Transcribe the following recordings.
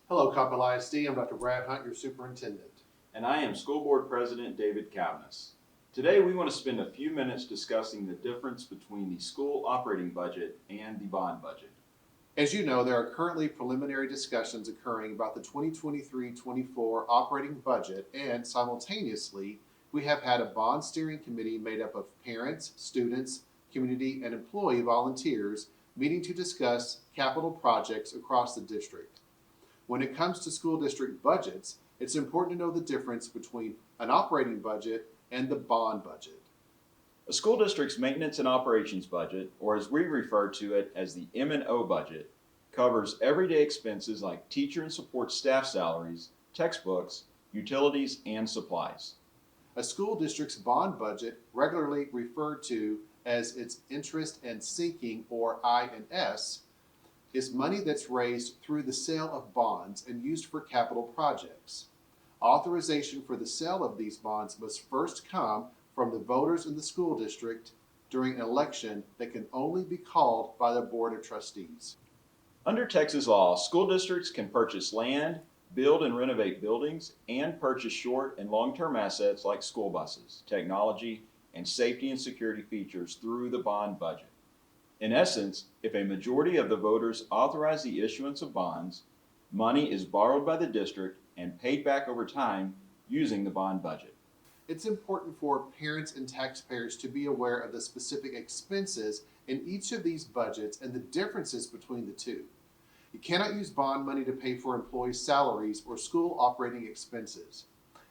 Hello, Coppell ISD. I'm Dr. Brad Hunt, your superintendent. And I am School Board President David Cavness. Today we want to spend a few minutes discussing the difference between the school operating budget and the bond budget. As you know, there are currently preliminary discussions occurring about the 2023-24 operating budget, and simultaneously, we have had a bond steering committee made up of parents, students, community, and employee volunteers meeting to discuss capital projects across the district. When it comes to school district budgets, it's important to know the difference between an operating budget and the bond budget. A school district's maintenance and operations budget, or as we refer to it as the M&O budget, covers everyday expenses like teacher and support staff salaries, textbooks, utilities, and supplies. A school district's bond budget, regularly referred to as its interest and sinking or I&S, is money that's raised through the sale of bonds and used for capital projects. Authorization for the sale of these bonds must first come from the voters in the school district during an election that can only be called by the Board of Trustees. Under Texas law, school districts can purchase land, build and renovate buildings, and purchase short and long-term assets like school buses, technology, and safety and security features through the bond budget. In essence, if a majority of the voters authorize the issuance of bonds, money is borrowed by the district and paid back over time using the bond budget. It's important for parents and taxpayers to be aware of the specific expenses in each of these budgets and the differences between the two. You cannot use bond money to pay for employees' salaries or school operating expenses.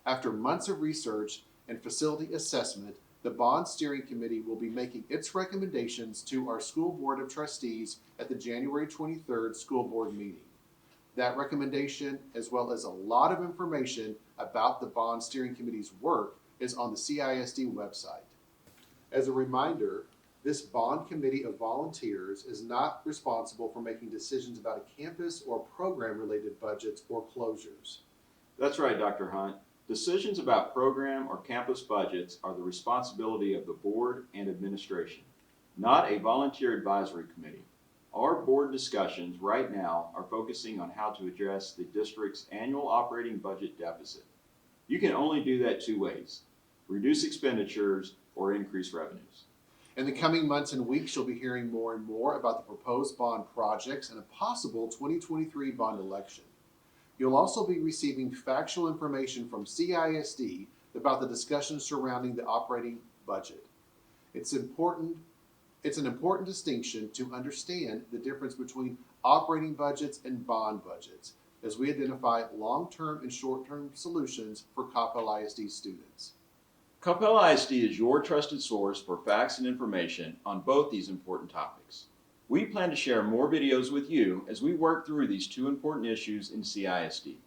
After months of research and facility assessment, the Bond Steering Committee will be making its recommendations to our School Board of Trustees at the January 23rd School Board meeting. That recommendation, as well as a lot of information about the Bond Steering Committee's work, is on the CISD website. As a reminder, this bond committee of volunteers is not responsible for making decisions about a campus or program-related budgets or closures. That's right, Dr. Hunt. Decisions about program or campus budgets are the responsibility of the board and administration, not a volunteer advisory committee. Our board discussions right now are focusing on how to address the district's annual operating budget deficit. You can only do that two ways: reduce expenditures or increase revenues. In the coming months and weeks, you'll be hearing more and more about the proposed bond projects and a possible 2023 bond election. You'll also be receiving factual information from CISD about the discussions surrounding the operating budget. It's an important distinction to understand the difference between operating budgets and bond budgets as we identify long-term and short-term solutions for Coppell ISD students. Coppell ISD is your trusted source for facts and information on both these important topics. We plan to share more videos with you as we work through these two important issues in CISD.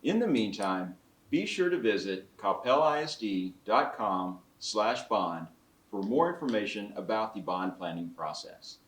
In the meantime, be sure to visit coppellisd.com/bond for more information about the bond planning process.